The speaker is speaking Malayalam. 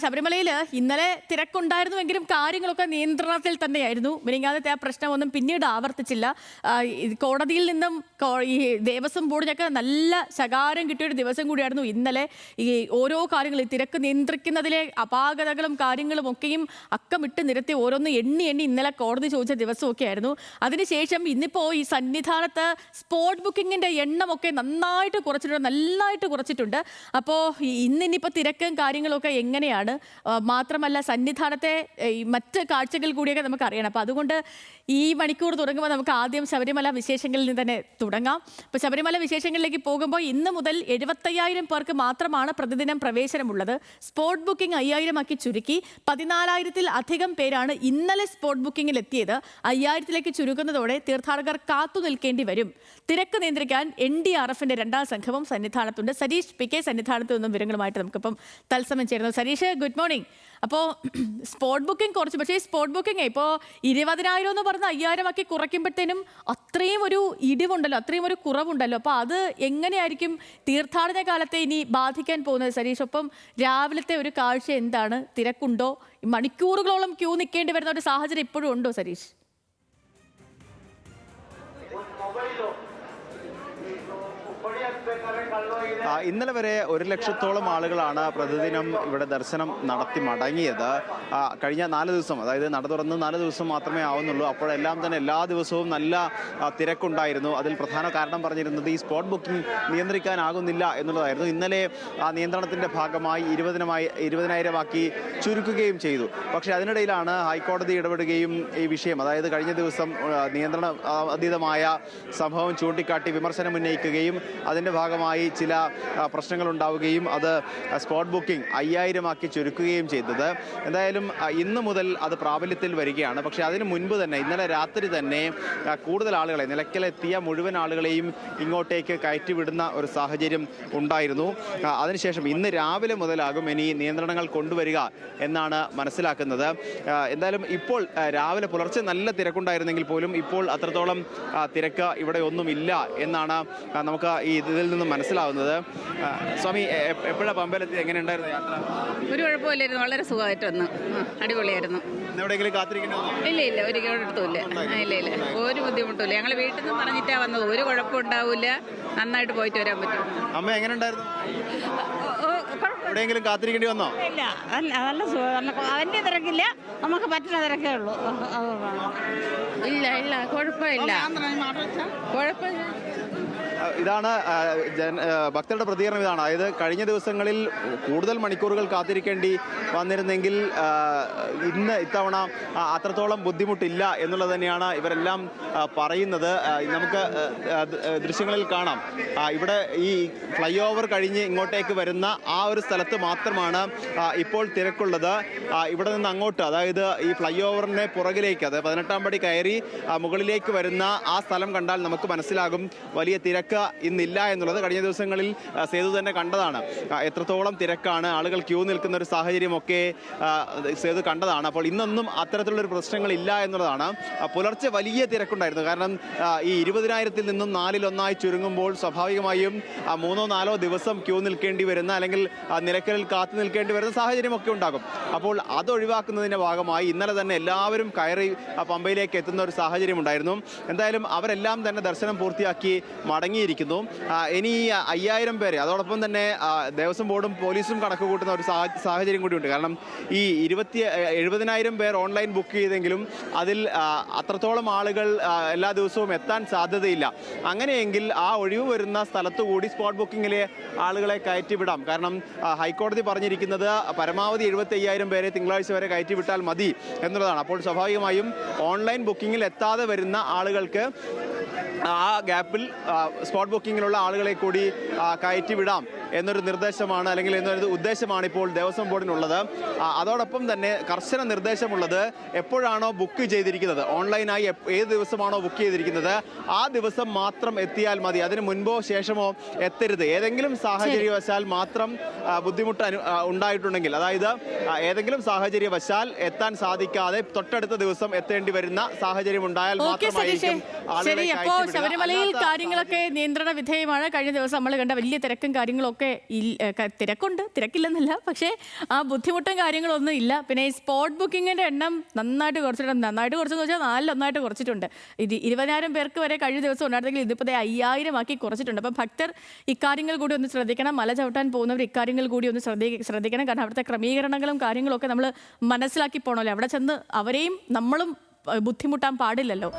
ശബരിമലയിൽ ഇന്നലെ തിരക്കുണ്ടായിരുന്നുവെങ്കിലും കാര്യങ്ങളൊക്കെ നിയന്ത്രണത്തിൽ തന്നെയായിരുന്നു. മിനിങ്ങാന്നത്തെ ആ പ്രശ്നമൊന്നും പിന്നീട് ആവർത്തിച്ചില്ല. കോടതിയിൽ നിന്നും ഈ ദേവസ്വം ബോർഡിനൊക്കെ നല്ല ശകാരം കിട്ടിയൊരു ദിവസം കൂടിയായിരുന്നു ഇന്നലെ. ഈ ഓരോ കാര്യങ്ങൾ ഈ തിരക്ക് നിയന്ത്രിക്കുന്നതിലെ അപാകതകളും കാര്യങ്ങളും ഒക്കെയും അക്കമിട്ട് നിരത്തി ഓരോന്ന് എണ്ണി ഇന്നലെ കോടതി ചോദിച്ച ദിവസമൊക്കെ ആയിരുന്നു. അതിനുശേഷം ഇന്നിപ്പോൾ ഈ സന്നിധാനത്ത് സ്പോട്ട് ബുക്കിങ്ങിൻ്റെ എണ്ണമൊക്കെ നന്നായിട്ട് കുറച്ചിട്ടുണ്ട്. അപ്പോൾ ഇന്നിപ്പോൾ തിരക്കും കാര്യങ്ങളൊക്കെ എങ്ങനെയാണ്? മാത്രമല്ല സന്നിധാനത്തെ മറ്റ് കാഴ്ചകൾ കൂടിയൊക്കെ നമുക്ക് അറിയണം. അപ്പോൾ അതുകൊണ്ട് ഈ മണിക്കൂർ തുടങ്ങുമ്പോൾ നമുക്ക് ആദ്യം ശബരിമല വിശേഷങ്ങളിൽ നിന്ന് തന്നെ തുടങ്ങാം. അപ്പോൾ ശബരിമല വിശേഷങ്ങളിലേക്ക് പോകുമ്പോൾ ഇന്ന് മുതൽ 75,000 പേർക്ക് മാത്രമാണ് പ്രതിദിനം പ്രവേശനമുള്ളത്. സ്പോട്ട് ബുക്കിംഗ് 5,000 ആക്കി ചുരുക്കി. 14,000-ൽ അധികം പേരാണ് ഇന്നലെ സ്പോട്ട് ബുക്കിങ്ങിൽ എത്തിയത്. 5,000-ലേക്ക് ചുരുക്കുന്നതോടെ തീർത്ഥാടകർ കാത്തു നിൽക്കേണ്ടി വരും. തിരക്ക് നിയന്ത്രിക്കാൻ NDRFന്റെ 2ാം സംഘവും സന്നിധാനത്തുണ്ട്. സരീഷ് PK സന്നിധാനത്ത് നിന്നും വിവരങ്ങളുമായിട്ട് നമുക്കിപ്പം തത്സമയം ചേരുന്നു. Sareesh, good morning. അപ്പോൾ സ്പോട്ട് ബുക്കിംഗ് കുറച്ച്, പക്ഷേ സ്പോട്ട് ബുക്കിംഗ് ഇപ്പോൾ 20,000 എന്ന് പറഞ്ഞ് 5,000 ആക്കി കുറയ്ക്കുമ്പോഴത്തേനും അത്രയും ഒരു ഇടിവുണ്ടല്ലോ, അത്രയും ഒരു കുറവുണ്ടല്ലോ. അപ്പോൾ അത് എങ്ങനെയായിരിക്കും തീർത്ഥാടന കാലത്തെ ഇനി ബാധിക്കാൻ പോകുന്നത് സരീഷ്? ഒപ്പം രാവിലത്തെ ഒരു കാഴ്ച എന്താണ്? തിരക്കുണ്ടോ? മണിക്കൂറുകളോളം ക്യൂ നിൽക്കേണ്ടി വരുന്ന ഒരു സാഹചര്യം ഇപ്പോഴും ഉണ്ടോ സരീഷ്? ഇന്നലെ വരെ 1,00,000-ഓളം ആളുകളാണ് പ്രതിദിനം ഇവിടെ ദർശനം നടത്തി മടങ്ങിയത്. കഴിഞ്ഞ 4 ദിവസം, അതായത് നട തുറന്ന് 4 ദിവസം മാത്രമേ ആവുന്നുള്ളൂ. അപ്പോഴെല്ലാം തന്നെ എല്ലാ ദിവസവും നല്ല തിരക്കുണ്ടായിരുന്നു. അതിൽ പ്രധാന കാരണം പറഞ്ഞിരുന്നത് ഈ സ്പോട്ട് ബുക്കിംഗ് നിയന്ത്രിക്കാനാകുന്നില്ല എന്നുള്ളതായിരുന്നു. ഇന്നലെ ആ നിയന്ത്രണത്തിൻ്റെ ഭാഗമായി 20,000 ആക്കി ചുരുക്കുകയും ചെയ്തു. പക്ഷേ അതിനിടയിലാണ് ഹൈക്കോടതി ഇടപെടുകയും ഈ വിഷയം, അതായത് കഴിഞ്ഞ ദിവസം നിയന്ത്രണ അതീതമായ സംഭവം ചൂണ്ടിക്കാട്ടി വിമർശനം ഉന്നയിക്കുകയും അതിൻ്റെ ഭാഗമായി ചില പ്രശ്നങ്ങൾ ഉണ്ടാവുകയും അത് സ്പോട്ട് ബുക്കിംഗ് 5,000 ആക്കി ചുരുക്കുകയും ചെയ്തത്. എന്തായാലും ഇന്ന് മുതൽ അത് പ്രാബല്യത്തിൽ വരികയാണ്. പക്ഷേ അതിന് മുൻപ് തന്നെ ഇന്നലെ രാത്രി തന്നെ കൂടുതൽ ആളുകളെ, നിലയ്ക്കലെത്തിയ മുഴുവൻ ആളുകളെയും ഇങ്ങോട്ടേക്ക് കയറ്റിവിടുന്ന ഒരു സാഹചര്യം ഉണ്ടായിരുന്നു. അതിനുശേഷം ഇന്ന് രാവിലെ മുതലാകും ഇനി നിയന്ത്രണങ്ങൾ കൊണ്ടുവരിക എന്നാണ് മനസ്സിലാക്കുന്നത്. എന്തായാലും ഇപ്പോൾ രാവിലെ പുലർച്ചെ നല്ല തിരക്കുണ്ടായിരുന്നെങ്കിൽ പോലും ഇപ്പോൾ അത്രത്തോളം തിരക്ക് ഇവിടെ ഒന്നുമില്ല എന്നാണ് നമുക്ക് ഈ ഇതിൽ നിന്നും മനസ്സിലാവുന്നത്. സ്വാമി, എപ്പോഴാണ് പമ്പയിലെത്തി? എങ്ങനെയുണ്ടായിരുന്നു യാത്ര? ഒരു കുഴപ്പമില്ലായിരുന്നു, വളരെ സുഖമായിട്ട് വന്നു, അടിപൊളിയായിരുന്നു. എവിടെയെങ്കിലും കാത്തിരിക്കണോ? ഇല്ല, ഒരിടത്തുമില്ല. ഇല്ല, ഒരു ബുദ്ധിമുട്ടില്ല. ഞങ്ങൾ വീട്ടിൽ നിന്ന് പറഞ്ഞിട്ടാണ് വന്നത്. ഒരു കുഴപ്പം ഉണ്ടാവില്ല, നന്നായിട്ട് പോയിട്ട് വരാൻ പറ്റും. അമ്മ എങ്ങനെയുണ്ടായിരുന്നു? എവിടെയെങ്കിലും കാത്തിരിക്കേണ്ടി വന്നോ? ഇല്ല, നല്ല സുഖം. അതിൻ്റെ തിരക്കില്ല, നമുക്ക് പറ്റുന്ന തിരക്കേ ഉള്ളൂ. ഇല്ല, കുഴപ്പമില്ല. ഇതാണ് ഭക്തരുടെ പ്രതികരണം. ഇതാണ്, അതായത് കഴിഞ്ഞ ദിവസങ്ങളിൽ കൂടുതൽ മണിക്കൂറുകൾ കാത്തിരിക്കേണ്ടി വന്നിരുന്നെങ്കിൽ ഇന്ന് ഇത്തവണ അത്രത്തോളം ബുദ്ധിമുട്ടില്ല എന്നുള്ളത് തന്നെയാണ് ഇവരെല്ലാം പറയുന്നത്. നമുക്ക് ദൃശ്യങ്ങളിൽ കാണാം, ഇവിടെ ഈ ഫ്ലൈ ഓവർ കഴിഞ്ഞ് ഇങ്ങോട്ടേക്ക് വരുന്ന ആ ഒരു സ്ഥലത്ത് മാത്രമാണ് ഇപ്പോൾ തിരക്കുള്ളത്. ഇവിടെ നിന്ന് അങ്ങോട്ട്, അതായത് ഈ ഫ്ലൈ ഓവറിനെ പുറകിലേക്ക്, അത് 18ാം പടി കയറി മുകളിലേക്ക് വരുന്ന ആ സ്ഥലം കണ്ടാൽ നമുക്ക് മനസ്സിലാകും വലിയ തിരക്ക് ഇന്നില്ല എന്നുള്ളത്. കഴിഞ്ഞ ദിവസങ്ങളിൽ സേതു തന്നെ കണ്ടതാണ് എത്രത്തോളം തിരക്കാണ്, ആളുകൾ ക്യൂ നിൽക്കുന്ന ഒരു സാഹചര്യമൊക്കെ സേതു കണ്ടതാണ്. അപ്പോൾ ഇന്നൊന്നും അത്തരത്തിലുള്ളൊരു പ്രശ്നങ്ങളില്ല എന്നുള്ളതാണ്. പുലർച്ചെ വലിയ തിരക്കുണ്ടായിരുന്നു. കാരണം ഈ 20,000-ൽ നിന്നും 4-1 ചുരുങ്ങുമ്പോൾ സ്വാഭാവികമായും 3-4 ദിവസം ക്യൂ നിൽക്കേണ്ടി വരുന്ന, അല്ലെങ്കിൽ നിലയ്ക്കലിൽ കാത്തു നിൽക്കേണ്ടി വരുന്ന സാഹചര്യമൊക്കെ ഉണ്ടാകും. അപ്പോൾ അത് ഒഴിവാക്കുന്നതിൻ്റെ ഭാഗമായി ഇന്നലെ തന്നെ എല്ലാവരും കയറി പമ്പയിലേക്ക് എത്തുന്ന ഒരു സാഹചര്യം ഉണ്ടായിരുന്നു. എന്തായാലും അവരെല്ലാം തന്നെ ദർശനം പൂർത്തിയാക്കി മടങ്ങിയിരിക്കുന്നു. ഇനി 5,000 പേരെ, അതോടൊപ്പം തന്നെ ദേവസ്വം ബോർഡും പോലീസും കണക്ക് കൂട്ടുന്ന ഒരു സാഹചര്യം കൂടിയുണ്ട്. കാരണം ഈ 70,000 പേർ ഓൺലൈൻ ബുക്ക് ചെയ്തെങ്കിലും അതിൽ അത്രത്തോളം ആളുകൾ എല്ലാ ദിവസവും എത്താൻ സാധ്യതയില്ല. അങ്ങനെയെങ്കിൽ ആ ഒഴിവ് വരുന്ന സ്ഥലത്തു കൂടി സ്പോട്ട് ബുക്കിങ്ങിലെ ആളുകളെ കയറ്റിവിടാം. കാരണം ഹൈക്കോടതി പറഞ്ഞിരിക്കുന്നത് പരമാവധി 75,000 പേരെ തിങ്കളാഴ്ച വരെ കയറ്റിവിട്ടാൽ മതി എന്നുള്ളതാണ്. അപ്പോൾ സ്വാഭാവികമായും ഓൺലൈൻ ബുക്കിങ്ങിൽ എത്താതെ വരുന്ന ആളുകൾക്ക് ആ ഗ്യാപ്പിൽ സ്പോട്ട് ബുക്കിങ്ങിലുള്ള ആളുകളെ കൂടി കയറ്റിവിടാം എന്നൊരു നിർദ്ദേശമാണ്, അല്ലെങ്കിൽ എന്നൊരു ഉദ്ദേശമാണ് ഇപ്പോൾ ദേവസ്വം ബോർഡിനുള്ളത്. അതോടൊപ്പം തന്നെ കർശന നിർദ്ദേശമുള്ളത്, എപ്പോഴാണോ ബുക്ക് ചെയ്തിരിക്കുന്നത്, ഓൺലൈനായി ഏത് ദിവസമാണോ ബുക്ക് ചെയ്തിരിക്കുന്നത് ആ ദിവസം മാത്രം എത്തിയാൽ മതി. അതിന് മുൻപോ ശേഷമോ എത്തരുത്. ഏതെങ്കിലും സാഹചര്യവശാൽ മാത്രം ബുദ്ധിമുട്ട് ഉണ്ടായിട്ടുണ്ടെങ്കിൽ, അതായത് ഏതെങ്കിലും സാഹചര്യവശാൽ എത്താൻ സാധിക്കാതെ തൊട്ടടുത്ത ദിവസം എത്തേണ്ടി വരുന്ന സാഹചര്യം ഉണ്ടായാൽ മാത്രമായിരിക്കും ആളുകളെ ശബരിമലയിൽ കാര്യങ്ങളൊക്കെ നിയന്ത്രണ വിധേയമാണ്. കഴിഞ്ഞ ദിവസം നമ്മൾ കണ്ട വലിയ തിരക്കും കാര്യങ്ങളൊക്കെ കാര്യങ്ങൾക്കൊക്കെ തിരക്കുണ്ട്, തിരക്കില്ലെന്നല്ല, പക്ഷേ ആ ബുദ്ധിമുട്ടും കാര്യങ്ങളൊന്നും ഇല്ല. പിന്നെ ഈ സ്പോട്ട് ബുക്കിങ്ങിൻ്റെ എണ്ണം നന്നായിട്ട് കുറച്ചിട്ടുണ്ട്. നന്നായിട്ട് കുറച്ചെന്ന് വെച്ചാൽ 4 കുറച്ചിട്ടുണ്ട്. 20,000 പേർക്ക് വരെ കഴിഞ്ഞ ദിവസം ഉണ്ടായിരുന്നെങ്കിൽ ഇതിപ്പോൾ 5,000 ആക്കി കുറച്ചിട്ടുണ്ട്. അപ്പം ഭക്തർ ഇക്കാര്യങ്ങൾ കൂടി ഒന്ന് ശ്രദ്ധിക്കണം. മല ചവിട്ടാൻ പോകുന്നവർ ഇക്കാര്യങ്ങൾ കൂടി ഒന്ന് ശ്രദ്ധിക്കണം. കാരണം അവിടുത്തെ ക്രമീകരണങ്ങളും കാര്യങ്ങളൊക്കെ നമ്മൾ മനസ്സിലാക്കി പോകണമല്ലോ. അവിടെ ചെന്ന് അവരെയും നമ്മളും ബുദ്ധിമുട്ടാൻ പാടില്ലല്ലോ.